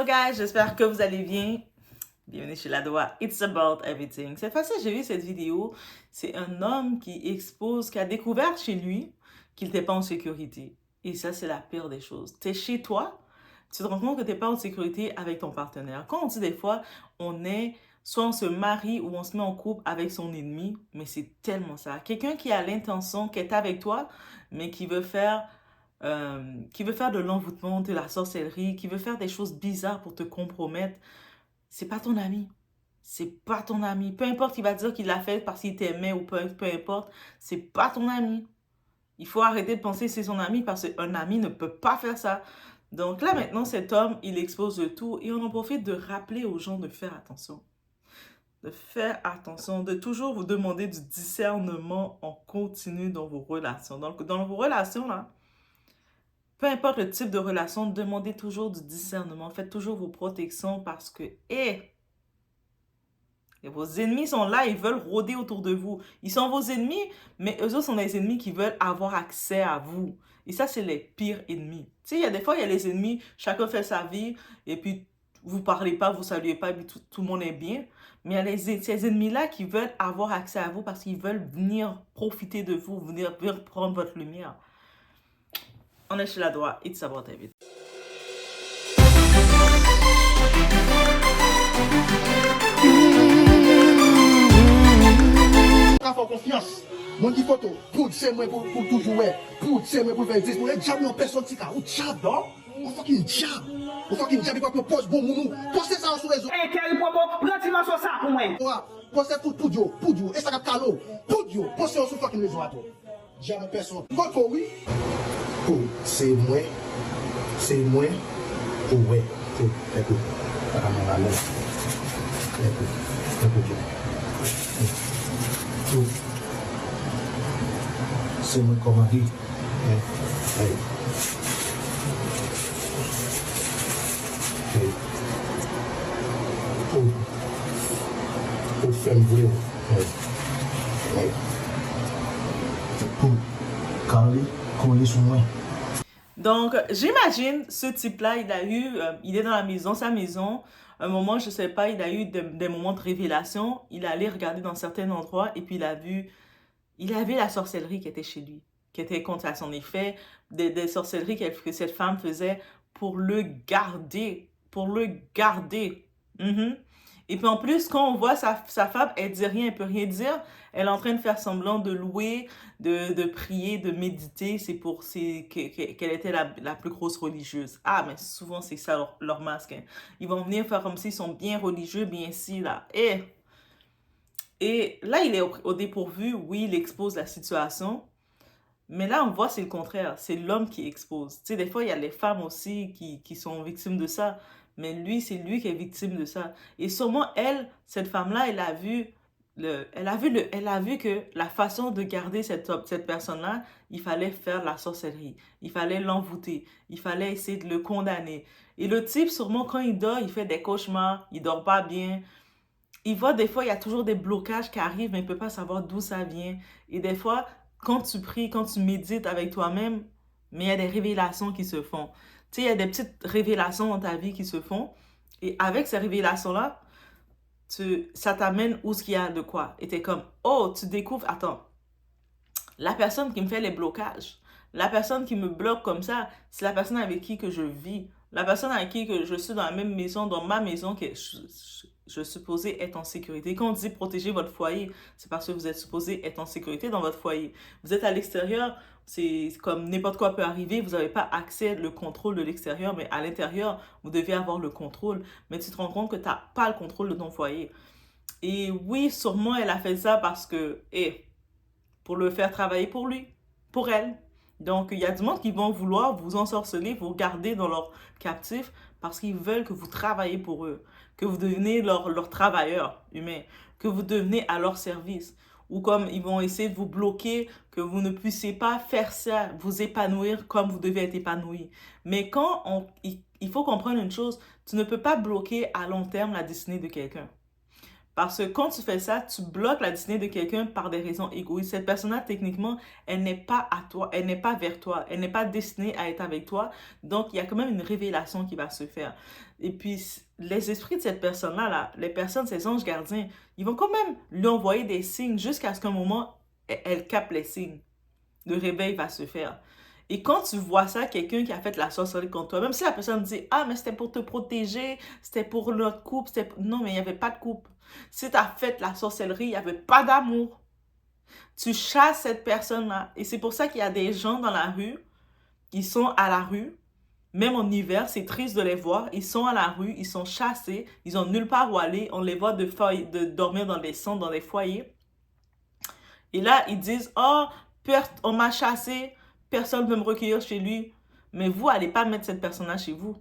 guys, j'espère que vous allez bien. Bienvenue chez Ladoa, It's About Everything. Cette fois-ci, j'ai vu cette vidéo. C'est un homme qui a découvert chez lui qu'il n'était pas en sécurité. Et ça, c'est la pire des choses. Tu es chez toi, tu te rends compte que tu n'es pas en sécurité avec ton partenaire. Quand on dit des fois, soit on se marie ou on se met en couple avec son ennemi, mais c'est tellement ça. Quelqu'un qui a l'intention, qui est avec toi, mais qui veut faire de l'envoûtement, de la sorcellerie, qui veut faire des choses bizarres pour te compromettre, c'est pas ton ami. C'est pas ton ami. Peu importe, il va dire qu'il l'a fait parce qu'il t'aimait ou peu importe, c'est pas ton ami. Il faut arrêter de penser que c'est son ami parce qu'un ami ne peut pas faire ça. Donc là, maintenant, cet homme, il expose le tout et on en profite de rappeler aux gens de faire attention. De faire attention, de toujours vous demander du discernement en continu dans vos relations. Donc, dans vos relations, là, peu importe le type de relation, demandez toujours du discernement. Faites toujours vos protections parce que, vos ennemis sont là, ils veulent rôder autour de vous. Ils sont vos ennemis, mais eux autres sont des ennemis qui veulent avoir accès à vous. Et ça, c'est les pires ennemis. Tu sais, il y a des fois, il y a les ennemis, chacun fait sa vie, et puis vous parlez pas, vous saluez pas, et puis tout le monde est bien. Mais il y a ces ennemis-là qui veulent avoir accès à vous parce qu'ils veulent venir profiter de vous, venir prendre votre lumière. On est chez Ladoa, It's About Everything. Faire confiance. Mon dit photo, pour c'est moi pour toujours pour c'est moi pour faire 10 pour les diables en personne qui ou diable non? On fucking diable. On fucking diable quoi pose bon mounou. Postez ça sur réseau. Eh quel propos, prends dimension ça pour moi. Postez pour Dio, et ça cap calo. Pour Dio, postez sur fucking réseau à toi. Diable en personne. Photo oui. Pour c'est moi pour ouais. Pour écoute. Pas comme la lettre. Écoute. C'est mon commandé. Pour faire vrai. Pour caler, coller sur moi. Donc, j'imagine ce type-là, il est dans la maison, sa maison. Un moment, je sais pas, il a eu des moments de révélation. Il allait regarder dans certains endroits et puis il a vu la sorcellerie qui était chez lui, qui était contre son effet, des sorcelleries que cette femme faisait pour le garder, Et puis en plus, quand on voit sa femme, elle dit rien, elle peut rien dire. Elle est en train de faire semblant de louer, de prier, de méditer. Qu'elle était la plus grosse religieuse. Ah, mais souvent c'est ça leur masque. Hein. Ils vont venir faire comme s'ils sont bien religieux, bien si là. Et là, il est au dépourvu. Oui, il expose la situation. Mais là, on voit c'est le contraire. C'est l'homme qui expose. Tu sais, des fois, il y a les femmes aussi qui sont victimes de ça. Mais lui, c'est lui qui est victime de ça. Et sûrement, cette femme-là, elle a vu que la façon de garder cette personne-là, il fallait faire la sorcellerie. Il fallait l'envoûter. Il fallait essayer de le condamner. Et le type, sûrement, quand il dort, il fait des cauchemars. Il dort pas bien. Il voit des fois, il y a toujours des blocages qui arrivent, mais il ne peut pas savoir d'où ça vient. Et des fois, quand tu pries, quand tu médites avec toi-même, mais il y a des révélations qui se font. Tu sais, il y a des petites révélations dans ta vie qui se font. Et avec ces révélations-là, ça t'amène où ce qu'il y a de quoi. Et tu es comme, oh, tu découvres, attends, la personne qui me fait les blocages, la personne qui me bloque comme ça, c'est la personne avec qui que je vis. La personne avec qui que je suis dans la même maison, dans ma maison, que je suis supposée être en sécurité. Quand on dit protéger votre foyer, c'est parce que vous êtes supposé être en sécurité dans votre foyer. Vous êtes à l'extérieur, c'est comme n'importe quoi peut arriver, vous n'avez pas accès le contrôle de l'extérieur, mais à l'intérieur, vous devez avoir le contrôle. Mais tu te rends compte que tu n'as pas le contrôle de ton foyer. Et oui, sûrement, elle a fait ça parce que, pour le faire travailler pour lui, pour elle. Donc, il y a du monde qui vont vouloir vous ensorceler, vous garder dans leur captif parce qu'ils veulent que vous travaillez pour eux, que vous devenez leur travailleur humain, que vous devenez à leur service. Ou comme ils vont essayer de vous bloquer, que vous ne puissiez pas faire ça, vous épanouir comme vous devez être épanoui. Mais il faut comprendre une chose, tu ne peux pas bloquer à long terme la destinée de quelqu'un. Parce que quand tu fais ça, tu bloques la destinée de quelqu'un par des raisons égoïstes. Cette personne-là, techniquement, elle n'est pas à toi, elle n'est pas vers toi, elle n'est pas destinée à être avec toi. Donc, il y a quand même une révélation qui va se faire. Et puis, les esprits de cette personne-là, là, les personnes, ces anges gardiens, ils vont quand même lui envoyer des signes jusqu'à ce qu'un moment, elle capte les signes. Le réveil va se faire. Et quand tu vois ça, quelqu'un qui a fait la sorcellerie contre toi, même si la personne dit, ah, mais c'était pour te protéger, c'était pour notre couple, non, mais il n'y avait pas de couple. Si tu as fait la sorcellerie, il n'y avait pas d'amour. Tu chasses cette personne-là. Et c'est pour ça qu'il y a des gens dans la rue, ils sont à la rue, même en hiver, c'est triste de les voir, ils sont à la rue, ils sont chassés, ils ont nulle part où aller, on les voit de dormir dans des centres, dans des foyers. Et là, ils disent, oh, on m'a chassé, personne ne veut me recueillir chez lui. Mais vous, n'allez pas mettre cette personne-là chez vous.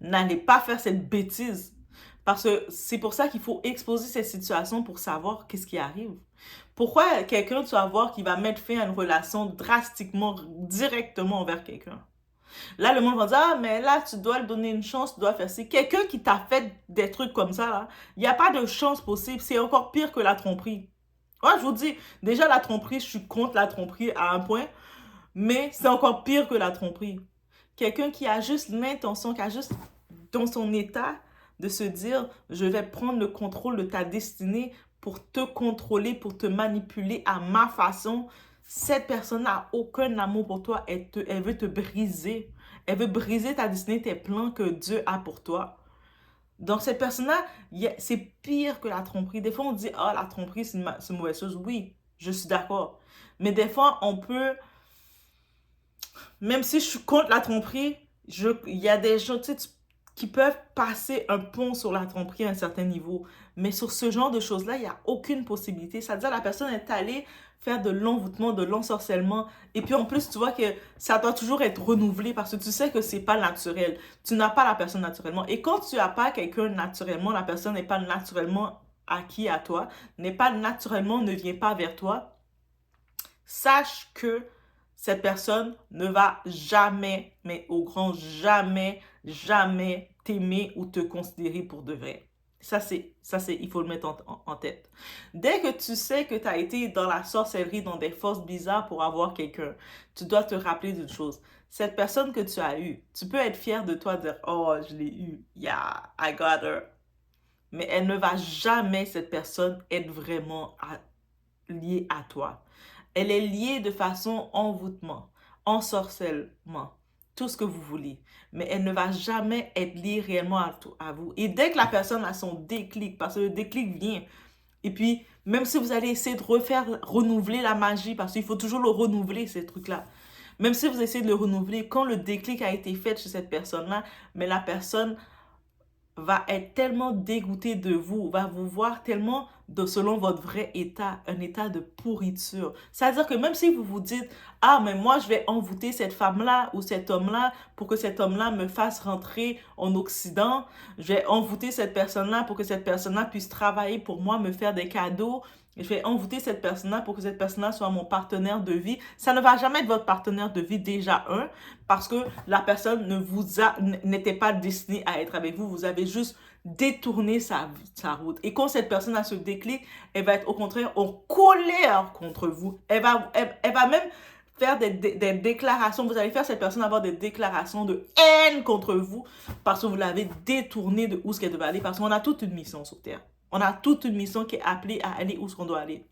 N'allez pas faire cette bêtise. Parce que c'est pour ça qu'il faut exposer ces situations pour savoir qu'est-ce qui arrive. Pourquoi quelqu'un, tu vas voir, qui va mettre fin à une relation drastiquement, directement envers quelqu'un? Là, le monde va dire, ah, mais là, tu dois lui donner une chance, tu dois faire ça. Quelqu'un qui t'a fait des trucs comme ça, là, il n'y a pas de chance possible. C'est encore pire que la tromperie. Ouais, je vous dis, déjà la tromperie, je suis contre la tromperie à un point, mais c'est encore pire que la tromperie. Quelqu'un qui a juste l'intention, qui a juste dans son état de se dire, je vais prendre le contrôle de ta destinée pour te contrôler, pour te manipuler à ma façon. Cette personne n'a aucun amour pour toi, elle veut te briser. Elle veut briser ta destinée, tes plans que Dieu a pour toi. Donc, cette personne-là, c'est pire que la tromperie. Des fois, on dit, ah, la tromperie, c'est une mauvaise chose. Oui, je suis d'accord. Mais des fois, on peut, même si je suis contre la tromperie, il y a des gens, tu sais, qui peuvent passer un pont sur la tromperie à un certain niveau. Mais sur ce genre de choses-là, il n'y a aucune possibilité. C'est-à-dire, la personne est allée faire de l'envoûtement, de l'ensorcellement. Et puis, en plus, tu vois que ça doit toujours être renouvelé parce que tu sais que c'est pas naturel. Tu n'as pas la personne naturellement. Et quand tu n'as pas quelqu'un naturellement, la personne n'est pas naturellement acquis à toi, n'est pas naturellement, ne vient pas vers toi, sache que cette personne ne va jamais, mais au grand jamais, jamais t'aimer ou te considérer pour de vrai. Ça, il faut le mettre en tête. Dès que tu sais que tu as été dans la sorcellerie, dans des forces bizarres pour avoir quelqu'un, tu dois te rappeler d'une chose. Cette personne que tu as eue, tu peux être fier de toi, dire, oh, je l'ai eue. Yeah, I got her. Mais elle ne va jamais, cette personne, être vraiment liée à toi. Elle est liée de façon envoûtement, ensorcellement, tout ce que vous voulez. Mais elle ne va jamais être liée réellement à vous. Et dès que la personne a son déclic, parce que le déclic vient, et puis même si vous allez essayer de renouveler la magie, parce qu'il faut toujours le renouveler, ces trucs-là. Même si vous essayez de le renouveler, quand le déclic a été fait chez cette personne-là, mais la personne va être tellement dégoûté de vous, va vous voir tellement selon votre vrai état, un état de pourriture. C'est-à-dire que même si vous vous dites, ah, mais moi, je vais envoûter cette femme-là ou cet homme-là pour que cet homme-là me fasse rentrer en Occident, je vais envoûter cette personne-là pour que cette personne-là puisse travailler pour moi, me faire des cadeaux, je vais envoûter cette personne-là pour que cette personne-là soit mon partenaire de vie. Ça ne va jamais être votre partenaire de vie déjà, parce que la personne n'était pas destinée à être avec vous. Vous avez juste détourné sa route. Et quand cette personne a ce déclic, elle va être au contraire en colère contre vous. Elle va même faire des déclarations. Vous allez faire cette personne avoir des déclarations de haine contre vous parce que vous l'avez détournée de où ce qu'elle devait aller. Parce qu'on a toute une mission sur Terre. On a toute une mission qui est appelée à aller où ce qu'on doit aller.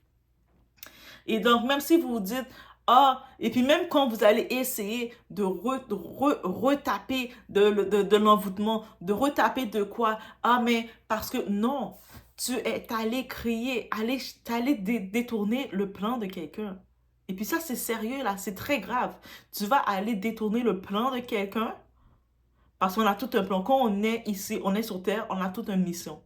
Et donc, même si vous vous dites, ah, et puis même quand vous allez essayer de retaper de l'envoûtement, de retaper de quoi, ah, mais parce que non, tu es allé crier, allé détourner le plan de quelqu'un. Et puis ça, c'est sérieux là, c'est très grave. Tu vas aller détourner le plan de quelqu'un parce qu'on a tout un plan. Quand on est ici, on est sur Terre, on a toute une mission.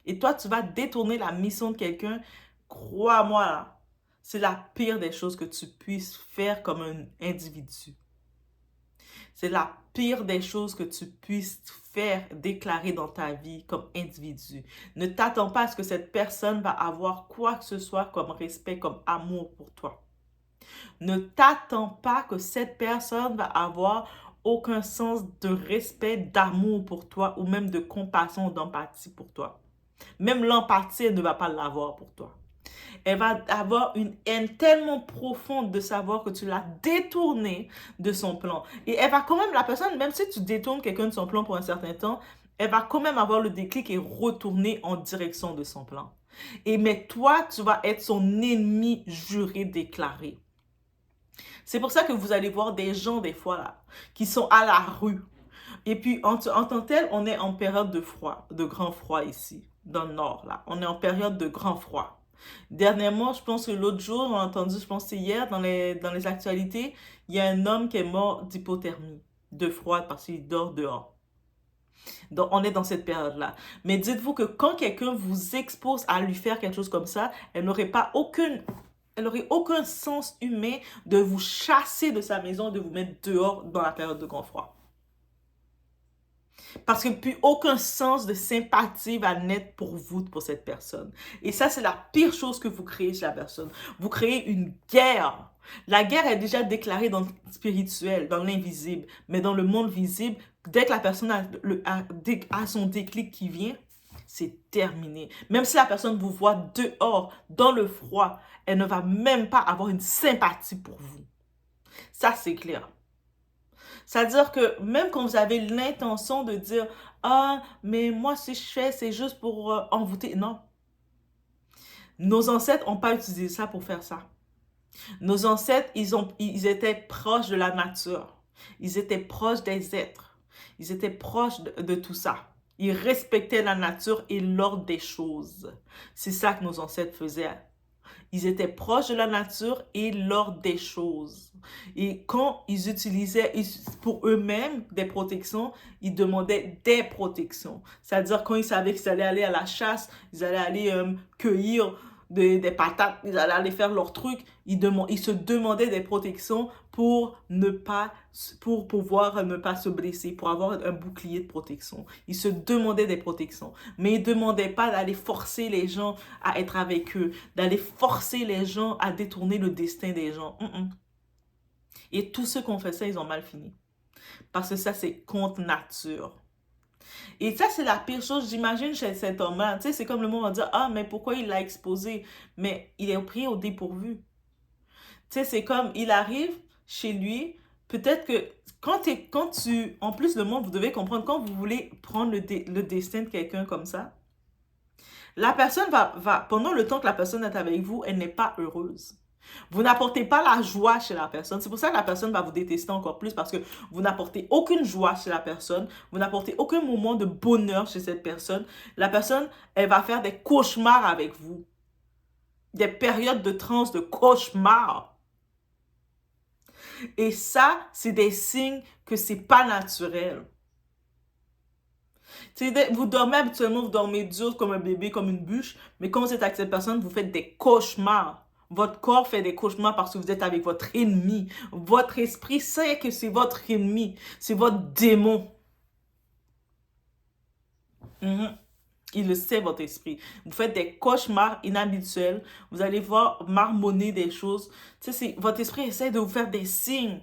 Et toi, tu vas détourner la mission de quelqu'un, crois-moi là, c'est la pire des choses que tu puisses faire comme un individu. C'est la pire des choses que tu puisses faire, déclarer dans ta vie comme individu. Ne t'attends pas à ce que cette personne va avoir quoi que ce soit comme respect, comme amour pour toi. Ne t'attends pas que cette personne va avoir aucun sens de respect, d'amour pour toi ou même de compassion ou d'empathie pour toi. Même l'empathie, elle ne va pas l'avoir pour toi. Elle va avoir une haine tellement profonde de savoir que tu l'as détourné de son plan. Et elle va quand même, la personne, même si tu détournes quelqu'un de son plan pour un certain temps, elle va quand même avoir le déclic et retourner en direction de son plan. Mais toi, tu vas être son ennemi juré déclaré. C'est pour ça que vous allez voir des gens, des fois, là, qui sont à la rue. Et puis, en tant que tel, on est en période de froid, de grand froid ici, dans le nord, là. On est en période de grand froid. Dernièrement, je pense que l'autre jour, on a entendu, je pense que c'est hier, dans les actualités, il y a un homme qui est mort d'hypothermie, de froid, parce qu'il dort dehors. Donc, on est dans cette période-là. Mais dites-vous que quand quelqu'un vous expose à lui faire quelque chose comme ça, elle n'aurait aucun sens humain de vous chasser de sa maison, de vous mettre dehors dans la période de grand froid. Parce que plus aucun sens de sympathie va naître pour vous, pour cette personne. Et ça, c'est la pire chose que vous créez chez la personne. Vous créez une guerre. La guerre est déjà déclarée dans le spirituel, dans l'invisible. Mais dans le monde visible, dès que la personne a son déclic qui vient, c'est terminé. Même si la personne vous voit dehors, dans le froid, elle ne va même pas avoir une sympathie pour vous. Ça, c'est clair. C'est-à-dire que même quand vous avez l'intention de dire « Ah, mais moi, si je fais, c'est juste pour envoûter. » Non. Nos ancêtres n'ont pas utilisé ça pour faire ça. Nos ancêtres, ils étaient proches de la nature. Ils étaient proches des êtres. Ils étaient proches de tout ça. Ils respectaient la nature et l'ordre des choses. C'est ça que nos ancêtres faisaient. Ils étaient proches de la nature et l'ordre des choses. Et quand ils utilisaient pour eux-mêmes des protections, ils demandaient des protections. C'est-à-dire quand ils savaient qu'ils allaient aller à la chasse, ils allaient aller cueillir des patates, ils allaient aller faire leur truc, ils se demandaient des protections pour pouvoir ne pas se blesser, pour avoir un bouclier de protection. Ils se demandaient des protections, mais ils ne demandaient pas d'aller forcer les gens à être avec eux, d'aller forcer les gens à détourner le destin des gens. Et tous ceux qui ont fait ça, ils ont mal fini. Parce que ça, c'est contre nature. Et ça, c'est la pire chose, j'imagine, chez cet homme-là. Tu sais, c'est comme le monde va dire, ah, mais pourquoi il l'a exposé? Mais il est pris au dépourvu. Tu sais, c'est comme, il arrive chez lui, peut-être que en plus, le monde, vous devez comprendre, quand vous voulez prendre le destin de quelqu'un comme ça, la personne pendant le temps que la personne est avec vous, elle n'est pas heureuse. Vous n'apportez pas la joie chez la personne. C'est pour ça que la personne va vous détester encore plus parce que vous n'apportez aucune joie chez la personne. Vous n'apportez aucun moment de bonheur chez cette personne. La personne, elle va faire des cauchemars avec vous. Des périodes de transe, de cauchemars. Et ça, c'est des signes que c'est pas naturel. Vous dormez habituellement, vous dormez dur comme un bébé, comme une bûche. Mais quand vous êtes avec cette personne, vous faites des cauchemars. Votre corps fait des cauchemars parce que vous êtes avec votre ennemi. Votre esprit sait que c'est votre ennemi. C'est votre démon. Il le sait, votre esprit. Vous faites des cauchemars inhabituels. Vous allez voir marmonner des choses. Votre esprit essaie de vous faire des signes.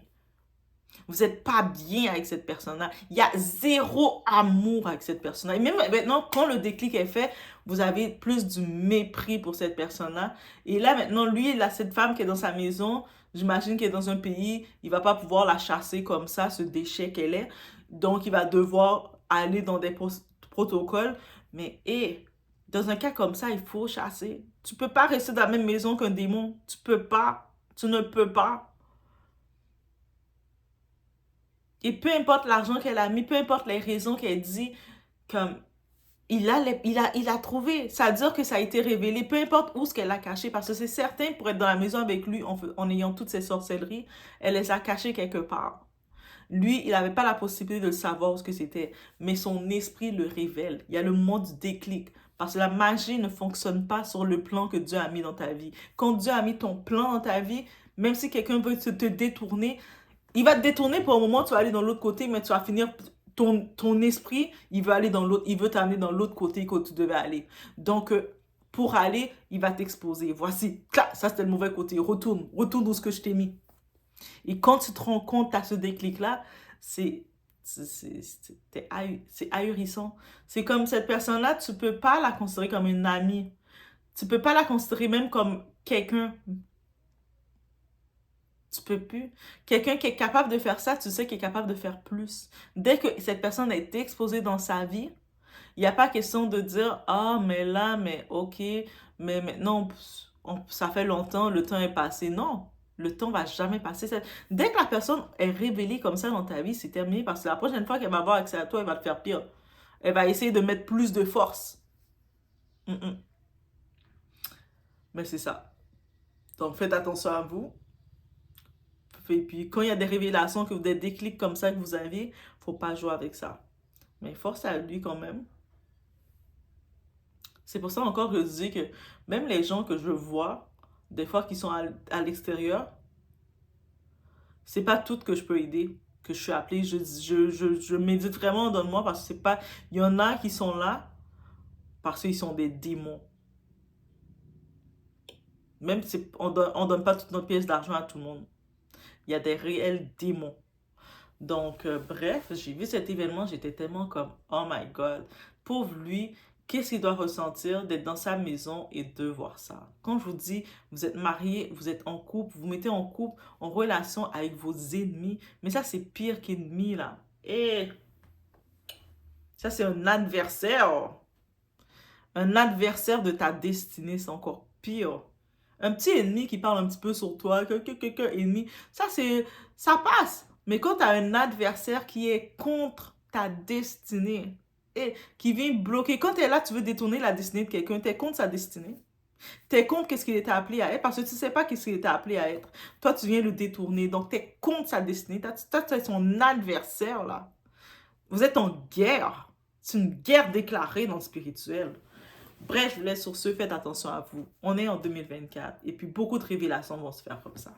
Vous n'êtes pas bien avec cette personne-là. Il y a zéro amour avec cette personne-là. Et même maintenant, quand le déclic est fait, vous avez plus du mépris pour cette personne-là. Et là, maintenant, lui, il a cette femme qui est dans sa maison. J'imagine qu'elle est dans un pays. Il ne va pas pouvoir la chasser comme ça, ce déchet qu'elle est. Donc, il va devoir aller dans des protocoles. Mais, dans un cas comme ça, il faut chasser. Tu ne peux pas rester dans la même maison qu'un démon. Tu peux pas. Tu ne peux pas. Et peu importe l'argent qu'elle a mis, peu importe les raisons qu'elle dit, comme il a trouvé. Ça veut dire que ça a été révélé, peu importe où ce qu'elle a caché, parce que c'est certain pour être dans la maison avec lui en ayant toutes ces sorcelleries, elle les a cachées quelque part. Lui, il n'avait pas la possibilité de le savoir ce que c'était, mais son esprit le révèle. Il y a le moment du déclic. Parce que la magie ne fonctionne pas sur le plan que Dieu a mis dans ta vie. Quand Dieu a mis ton plan dans ta vie, même si quelqu'un veut te détourner, il va te détourner pour un moment, tu vas aller dans l'autre côté, mais tu vas finir, ton esprit, il veut t'amener dans l'autre côté que tu devais aller. Donc, pour aller, il va t'exposer. Voici, ça c'était le mauvais côté. Retourne où ce que je t'ai mis. Et quand tu te rends compte, tu as ce déclic-là, c'est C'est ahurissant. C'est comme cette personne-là, tu peux pas la considérer comme une amie. Tu peux pas la considérer même comme quelqu'un. Tu peux plus. Quelqu'un qui est capable de faire ça, tu sais qu'il est capable de faire plus. Dès que cette personne a été exposée dans sa vie, il n'y a pas question de dire, ah, mais là, mais ok, mais maintenant, ça fait longtemps, le temps est passé. Non, le temps va jamais passer. Dès que la personne est révélée comme ça dans ta vie, c'est terminé parce que la prochaine fois qu'elle va avoir accès à toi, elle va te faire pire. Elle va essayer de mettre plus de force. Mais c'est ça. Donc, faites attention à vous. Et puis, quand il y a des révélations, que des déclics comme ça que vous avez, faut pas jouer avec ça. Mais force à lui quand même. C'est pour ça encore que je dis que même les gens que je vois, des fois qui sont à l'extérieur, c'est pas toutes que je peux aider, que je suis appelée. Je médite vraiment dans moi parce que c'est pas... Il y en a qui sont là parce qu'ils sont des démons. Même si on donne pas toute notre pièce d'argent à tout le monde. Il y a des réels démons. Donc, bref, j'ai vu cet événement, j'étais tellement comme, oh my God, pauvre lui, qu'est-ce qu'il doit ressentir d'être dans sa maison et de voir ça? Quand je vous dis, vous êtes marié, vous êtes en couple, vous mettez en couple, en relation avec vos ennemis, mais ça, c'est pire qu'ennemi, là. Et ça, c'est un adversaire. Un adversaire de ta destinée, c'est encore pire. Un petit ennemi qui parle un petit peu sur toi, quelqu'un ennemi, ça passe. Mais quand tu as un adversaire qui est contre ta destinée et qui vient bloquer, quand tu es là, tu veux détourner la destinée de quelqu'un, tu es contre sa destinée. Tu es contre qu'est-ce qu'il était appelé à être parce que tu ne sais pas qu'est-ce qu'il était appelé à être. Toi, tu viens le détourner. Donc, tu es contre sa destinée. Toi, tu es son adversaire, là. Vous êtes en guerre. C'est une guerre déclarée dans le spirituel. Bref, je vous laisse sur ce. Faites attention à vous. On est en 2024 et puis beaucoup de révélations vont se faire comme ça.